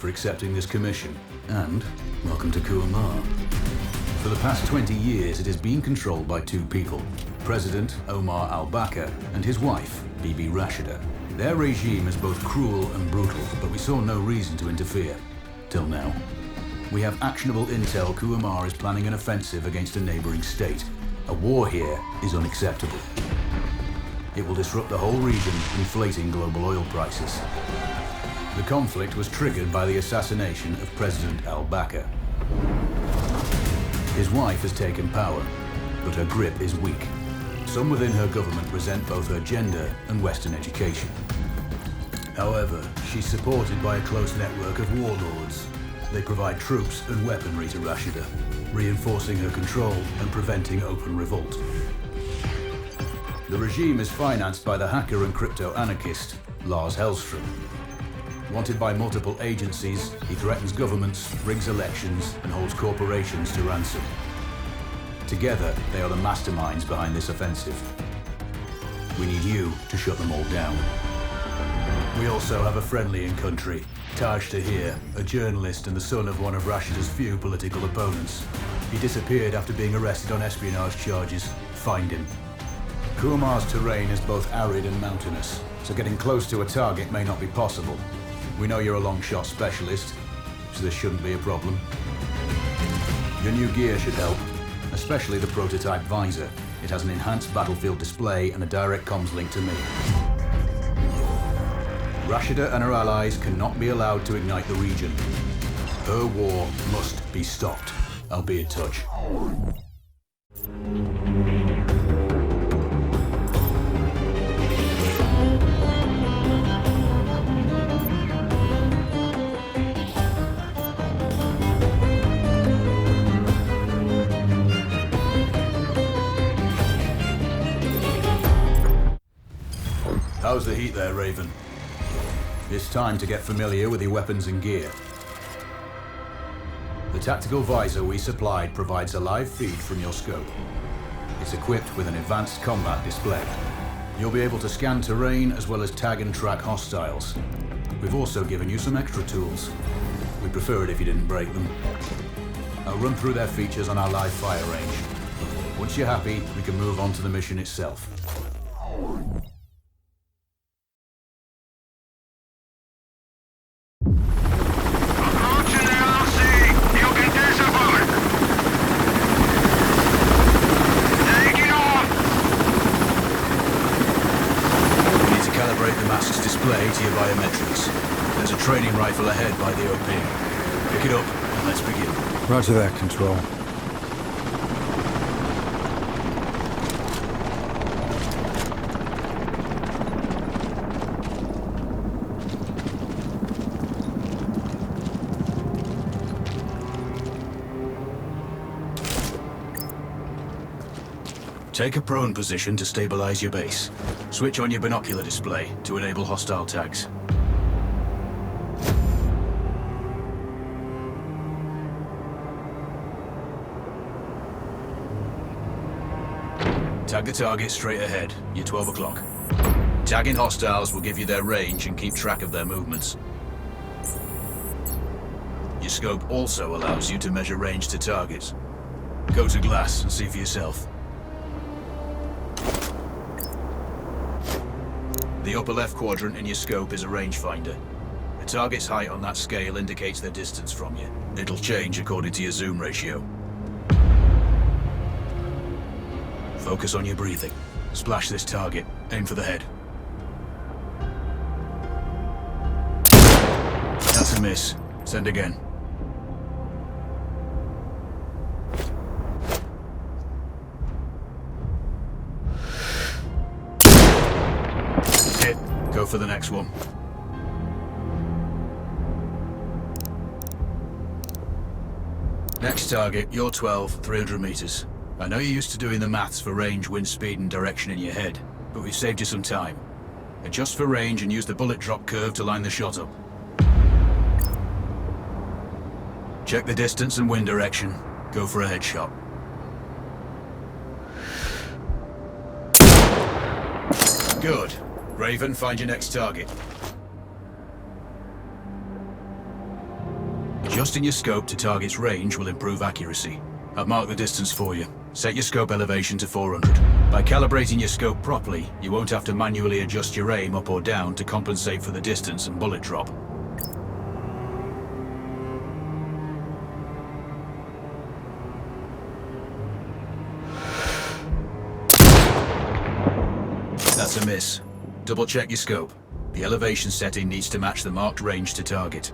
for accepting this commission, and welcome to Kuamar. For the past 20 years, it has been controlled by two people, President Omar al-Bakr and his wife, Bibi Rashida. Their regime is both cruel and brutal, but we saw no reason to interfere. Till now. We have actionable intel Kuamar is planning an offensive against a neighboring state. A war here is unacceptable. It will disrupt the whole region, inflating global oil prices. The conflict was triggered by the assassination of President al-Bakr. His wife has taken power, but her grip is weak. Some within her government resent both her gender and Western education. However, she's supported by a close network of warlords. They provide troops and weaponry to Rashida, reinforcing her control and preventing open revolt. The regime is financed by the hacker and crypto-anarchist, Lars Hellstrom. Wanted by multiple agencies, he threatens governments, rigs elections, and holds corporations to ransom. Together, they are the masterminds behind this offensive. We need you to shut them all down. We also have a friendly in country, Taj Tahir, a journalist and the son of one of Rashida's few political opponents. He disappeared after being arrested on espionage charges. Find him. Kuamar's terrain is both arid and mountainous, so getting close to a target may not be possible. We know you're a long shot specialist, so this shouldn't be a problem. Your new gear should help, especially the prototype visor. It has an enhanced battlefield display and a direct comms link to me. Rashida and her allies cannot be allowed to ignite the region. Her war must be stopped. I'll be in touch. How's the heat there, Raven? It's time to get familiar with your weapons and gear. The tactical visor we supplied provides a live feed from your scope. It's equipped with an advanced combat display. You'll be able to scan terrain as well as tag and track hostiles. We've also given you some extra tools. We'd prefer it if you didn't break them. I'll run through their features on our live fire range. Once you're happy, we can move on to the mission itself. To your biometrics. There's a training rifle ahead by the OP. Pick it up and let's begin. Roger that, Control. Take a prone position to stabilize your base. Switch on your binocular display to enable hostile tags. Tag the target straight ahead. You're 12 o'clock. Tagging hostiles will give you their range and keep track of their movements. Your scope also allows you to measure range to targets. Go to glass and see for yourself. The upper left quadrant in your scope is a rangefinder. The target's height on that scale indicates their distance from you. It'll change according to your zoom ratio. Focus on your breathing. Splash this target. Aim for the head. That's a miss. Send again. Hit. Go for the next one. Next target, you're 12, 300 meters. I know you're used to doing the maths for range, wind speed, and direction in your head, but we've saved you some time. Adjust for range and use the bullet drop curve to line the shot up. Check the distance and wind direction. Go for a headshot. Good. Raven, find your next target. Adjusting your scope to target's range will improve accuracy. I've marked the distance for you. Set your scope elevation to 400. By calibrating your scope properly, you won't have to manually adjust your aim up or down to compensate for the distance and bullet drop. That's a miss. Double check your scope. The elevation setting needs to match the marked range to target.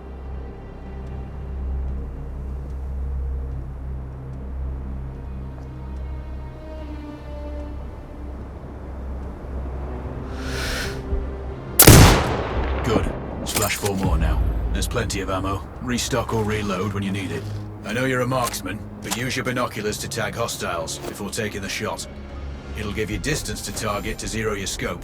Good. Splash 4 more now. There's plenty of ammo. Restock or reload when you need it. I know you're a marksman, but use your binoculars to tag hostiles before taking the shot. It'll give you distance to target to zero your scope.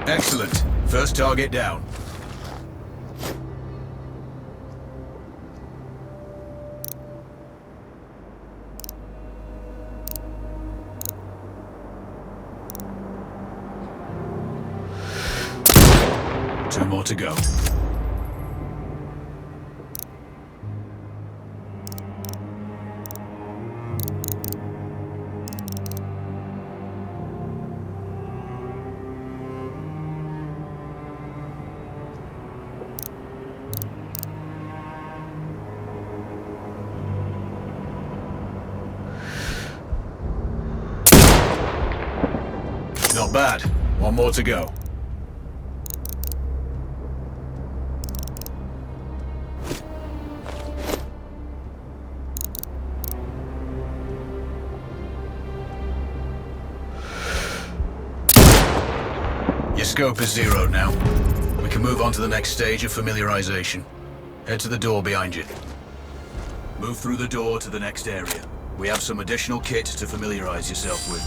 Excellent. First target down. Two more to go. Not bad. One more to go. Your scope is zero now. We can move on to the next stage of familiarization. Head to the door behind you. Move through the door to the next area. We have some additional kit to familiarize yourself with.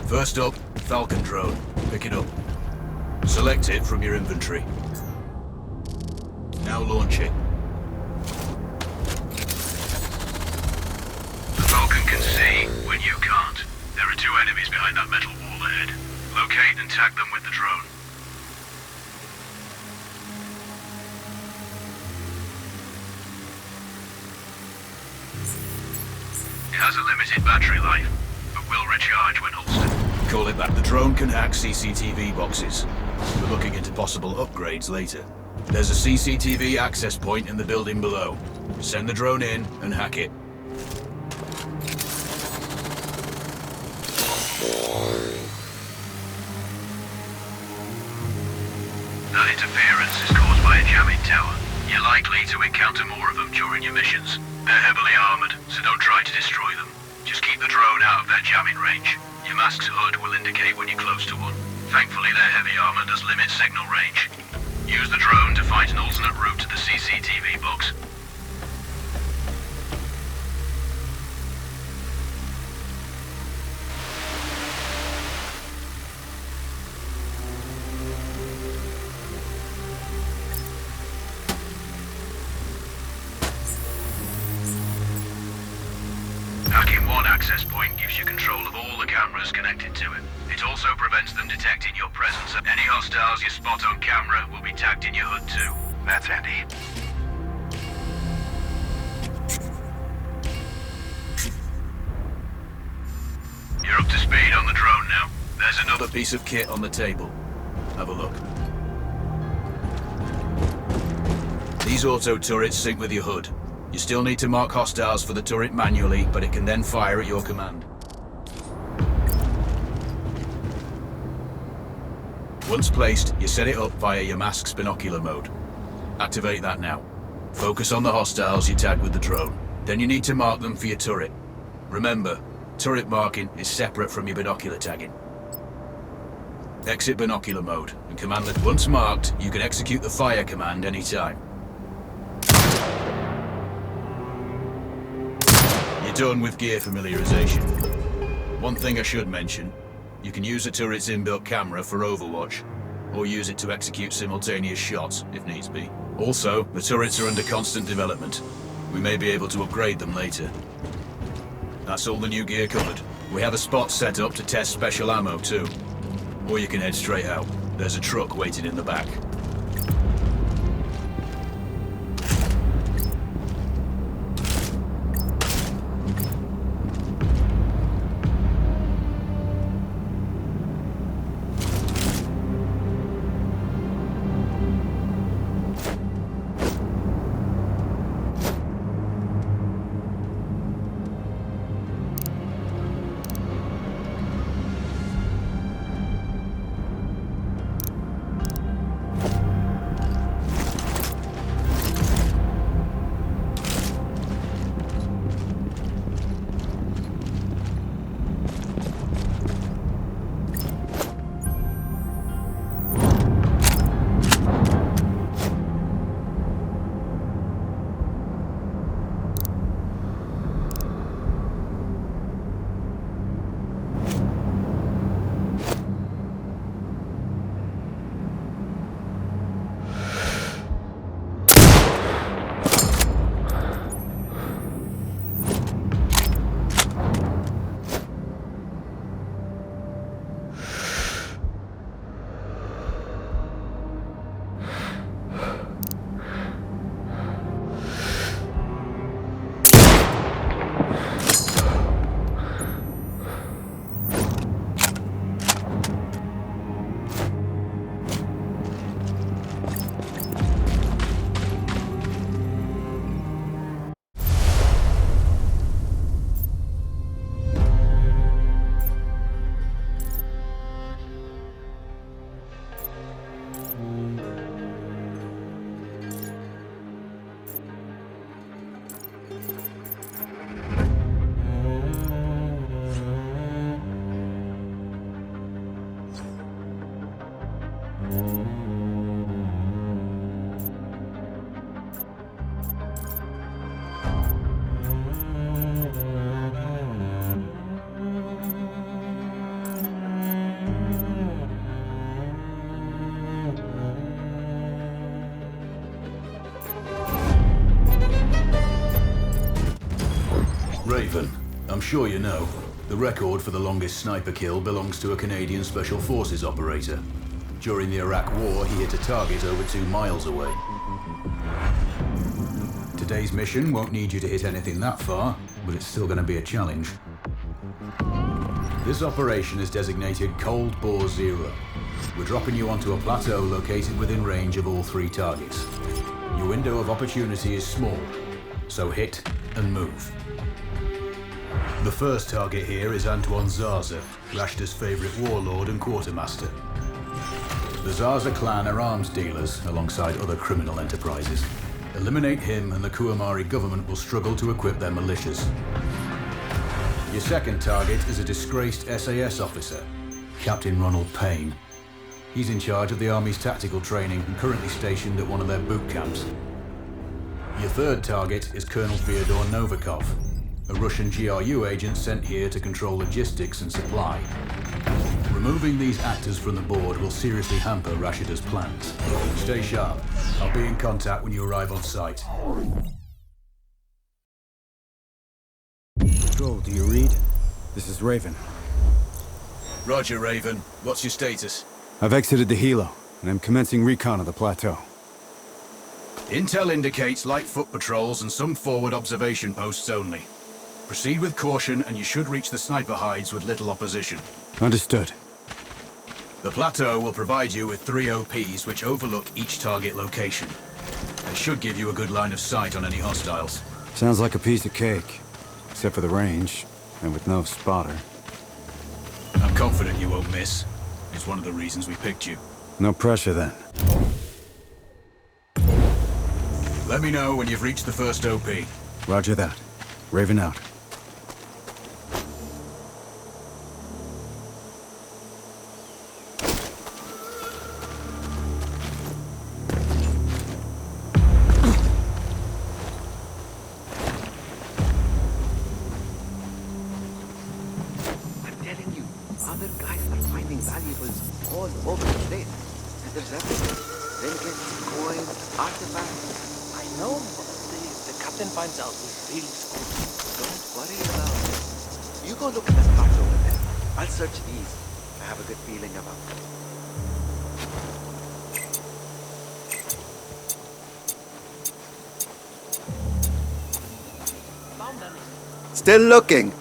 First up, Falcon drone. Pick it up. Select it from your inventory. Now launch it. The Falcon can see when you can't. There are two enemies behind that metal wall ahead. Locate and tag them with the drone. It has a limited battery life, but will recharge when holstered. Call it back. The drone can hack CCTV boxes. We're looking into possible upgrades later. There's a CCTV access point in the building below. Send the drone in and hack it. That interference is caused by a jamming tower. You're likely to encounter more of them during your missions. They're heavily armored, so don't try to destroy them. Just keep the drone out of their jamming range. Your mask's hood will indicate when you're close to one. Thankfully, their heavy armor does limit signal range. Use the drone to find an alternate route to the CCTV box. Hacking one access point gives you control of all the cameras connected to it. It also prevents them detecting your presence. Any hostiles you spot on camera will be tagged in your hood too. That's handy. You're up to speed on the drone now. There's another Piece of kit on the table. Have a look. These auto turrets sync with your hood. You still need to mark hostiles for the turret manually, but it can then fire at your command. Once placed, you set it up via your mask's binocular mode. Activate that now. Focus on the hostiles you tag with the drone. Then you need to mark them for your turret. Remember, turret marking is separate from your binocular tagging. Exit binocular mode, and command that once marked, you can execute the fire command anytime. You're done with gear familiarization. One thing I should mention, you can use the turret's inbuilt camera for overwatch, or use it to execute simultaneous shots, if needs be. Also, the turrets are under constant development. We may be able to upgrade them later. That's all the new gear covered. We have a spot set up to test special ammo too. Or you can head straight out. There's a truck waiting in the back. Raven, I'm sure you know, the record for the longest sniper kill belongs to a Canadian Special Forces operator. During the Iraq War, he hit a target over 2 miles away. Today's mission won't need you to hit anything that far, but it's still going to be a challenge. This operation is designated Cold Bore Zero. We're dropping you onto a plateau located within range of all 3 targets. Your window of opportunity is small, so hit and move. The first target here is Antoine Zaza, Rashta's favorite warlord and quartermaster. The Zaza clan are arms dealers alongside other criminal enterprises. Eliminate him and the Kuamari government will struggle to equip their militias. Your second target is a disgraced SAS officer, Captain Ronald Payne. He's in charge of the Army's tactical training and currently stationed at one of their boot camps. Your third target is Colonel Fyodor Novikov, a Russian GRU agent sent here to control logistics and supply. Removing these actors from the board will seriously hamper Rashida's plans. Stay sharp. I'll be in contact when you arrive on site. Control, do you read? This is Raven. Roger, Raven. What's your status? I've exited the helo, and I'm commencing recon of the plateau. Intel indicates light foot patrols and some forward observation posts only. Proceed with caution and you should reach the sniper hides with little opposition. Understood. The plateau will provide you with 3 OPs which overlook each target location. They should give you a good line of sight on any hostiles. Sounds like a piece of cake. Except for the range, and with no spotter. I'm confident you won't miss. It's one of the reasons we picked you. No pressure then. Let me know when you've reached the first OP. Roger that. Raven out. I'm telling you, other guys are finding valuables all over the place. And there's everything. Trinkets, coins, artifacts. I know, but the captain finds out we're really screwed. Don't worry about it. You go look at the parts over there. I'll search these. I have a good feeling about them. Found them. Still looking.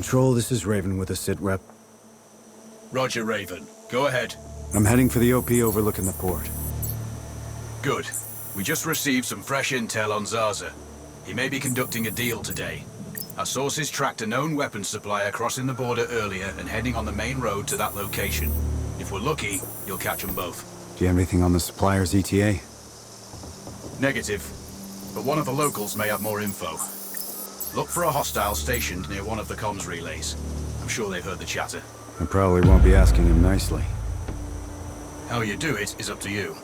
Control, this is Raven with a sit rep. Roger, Raven. Go ahead. I'm heading for the OP overlooking the port. Good. We just received some fresh intel on Zaza. He may be conducting a deal today. Our sources tracked a known weapons supplier crossing the border earlier and heading on the main road to that location. If we're lucky, you'll catch them both. Do you have anything on the supplier's ETA? Negative. But one of the locals may have more info. Look for a hostile stationed near one of the comms relays. I'm sure they've heard the chatter. I probably won't be asking him nicely. How you do it is up to you.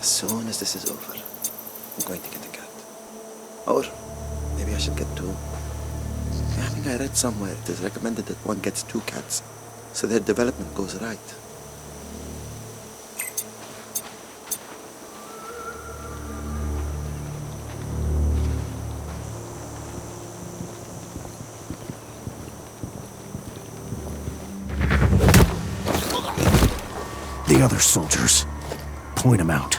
As soon as this is over, I'm going to get a cat. Or maybe I should get two. I think I read somewhere it is recommended that one gets two cats, so their development goes right. The other soldiers. Point them out.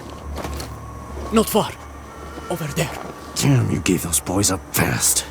Not far. Over there. Damn, you gave those boys up fast.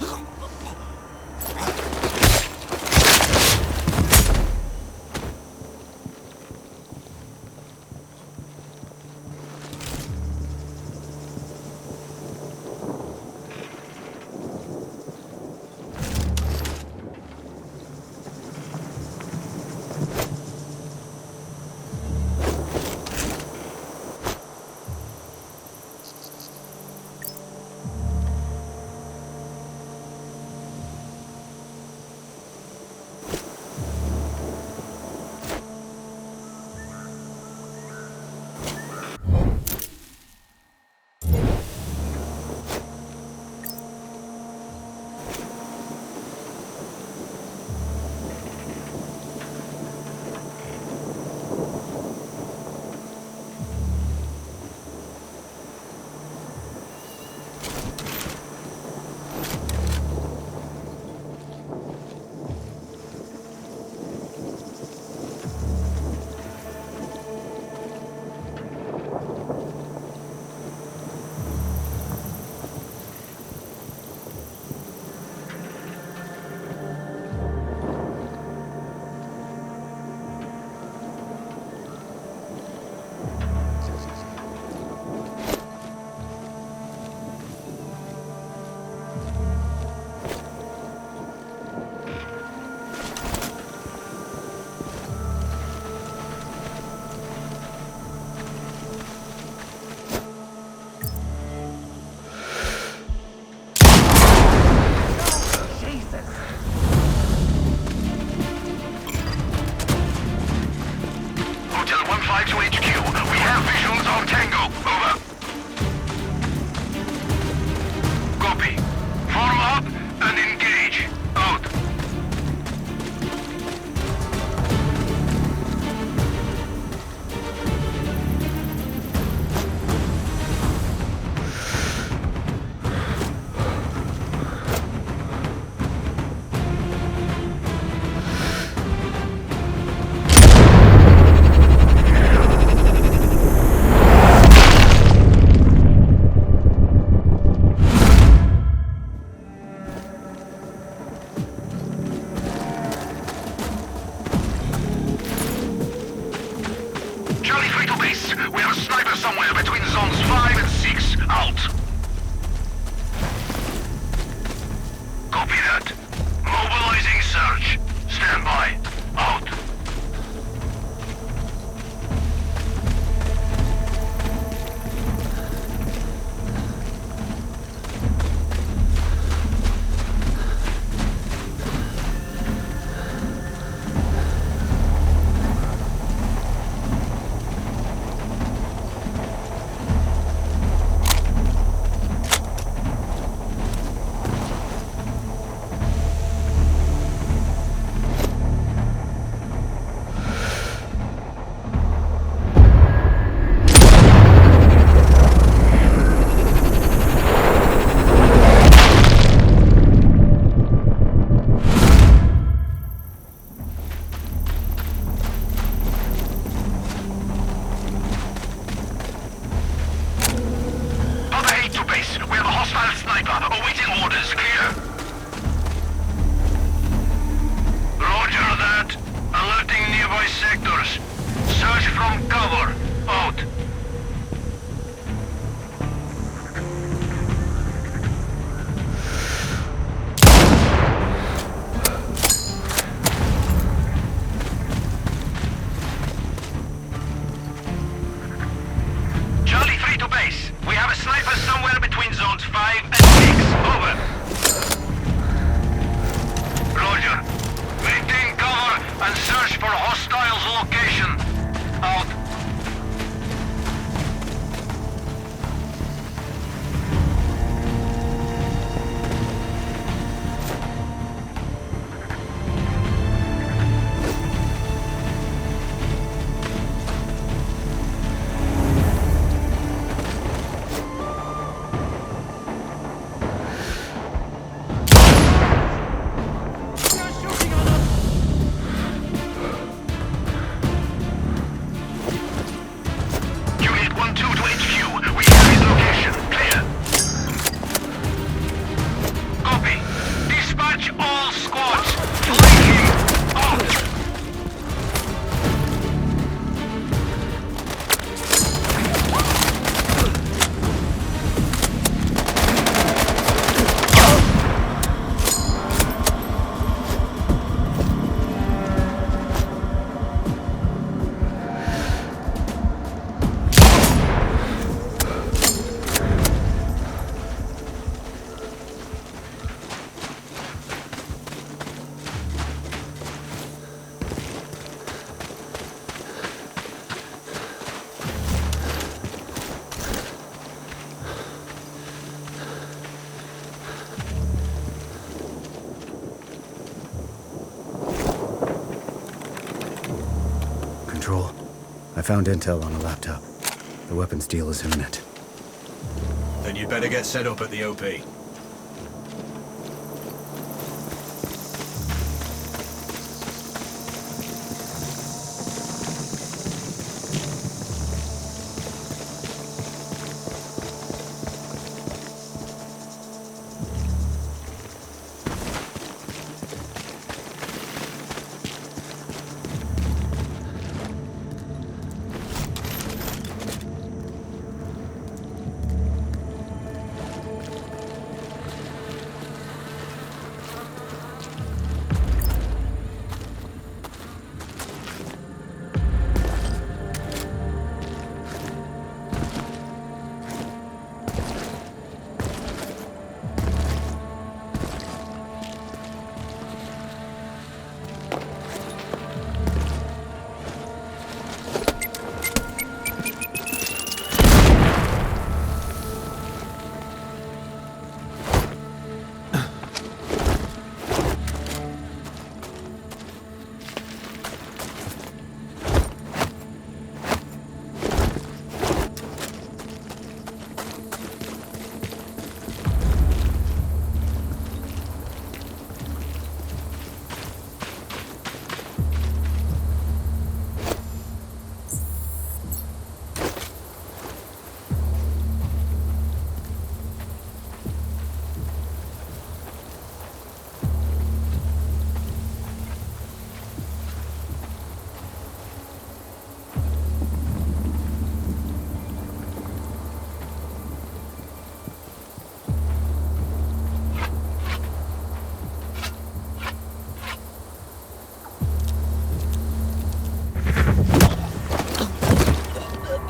Hotel 1-5 to HQ. We have visuals on Tango. Over. Copy. Form up and engage. Out. Charlie 3 to base. We have a sniper somewhere between zones 5 and 6. Out. Copy that. Mobilizing search. Stand by. Out. found intel on a laptop. The weapons deal is imminent. Then you'd better get set up at the OP.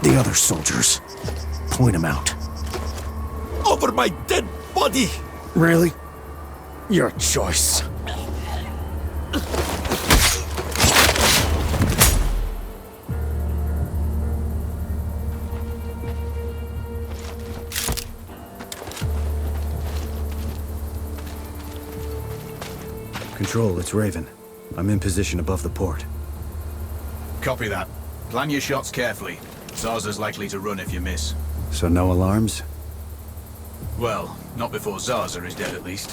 The other soldiers. Point them out. Over my dead body! Really? Your choice. Control, it's Raven. I'm in position above the port. Copy that. Plan your shots carefully. Zarza's likely to run if you miss. So no alarms? Well, not before Zarza is dead at least.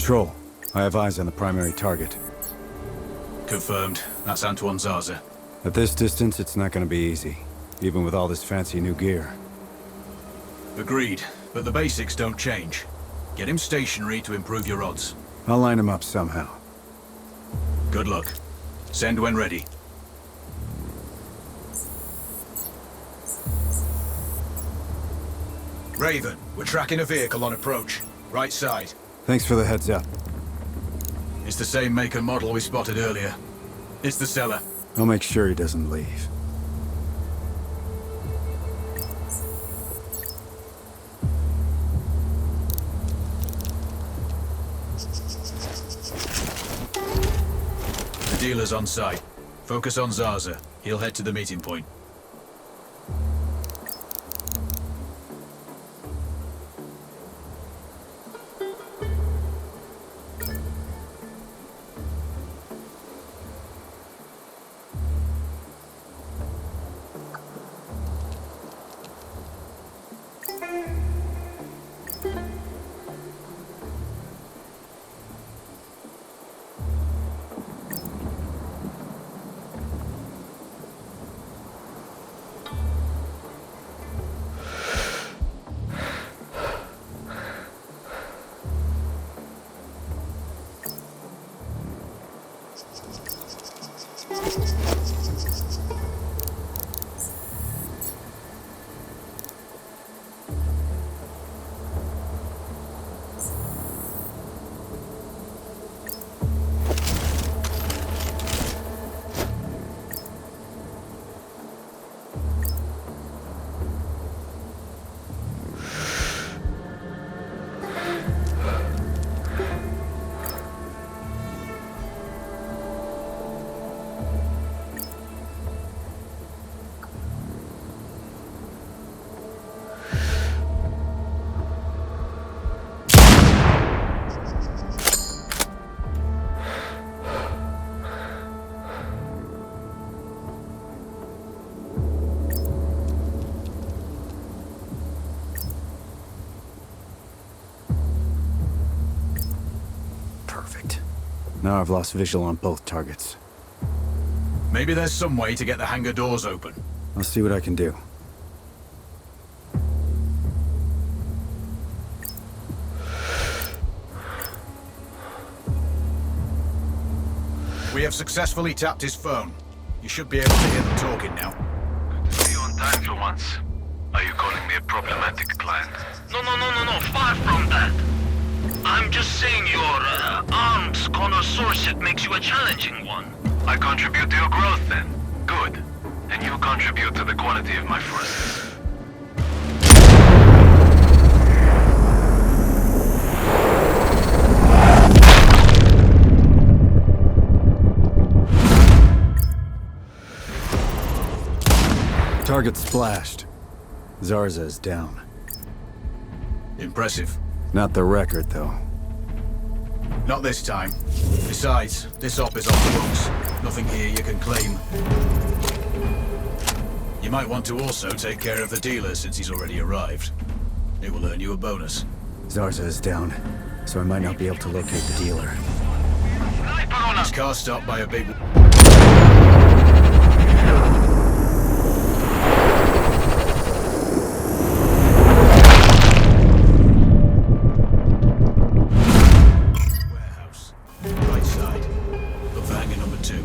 Control, I have eyes on the primary target. Confirmed. That's Antoine Zarza. At this distance, it's not gonna be easy, even with all this fancy new gear. Agreed, but the basics don't change. Get him stationary to improve your odds. I'll line him up somehow. Good luck. Send when ready. Raven, we're tracking a vehicle on approach. Right side. Thanks for the heads up. It's the same make and model we spotted earlier. It's the seller. I'll make sure he doesn't leave. The dealer's on site. Focus on Zarza. He'll head to the meeting point. Perfect. Now I've lost visual on both targets. Maybe there's some way to get the hangar doors open. I'll see what I can do. We have successfully tapped his phone. You should be able to hear them talking now. Good to see you on time for once. Are you calling me a problematic client? No, far from that. I'm just saying your arms connoisseurship makes you a challenging one. I contribute to your growth then. Good. And you contribute to the quality of my forensics. Target splashed. Zarza is down. Impressive. Not the record, though. Not this time. Besides, this op is off the books. Nothing here you can claim. You might want to also take care of the dealer since he's already arrived. It will earn you a bonus. Zarza is down, so I might not be able to locate the dealer. His car stopped by a big... warehouse. Right side. Look for hangar number 2.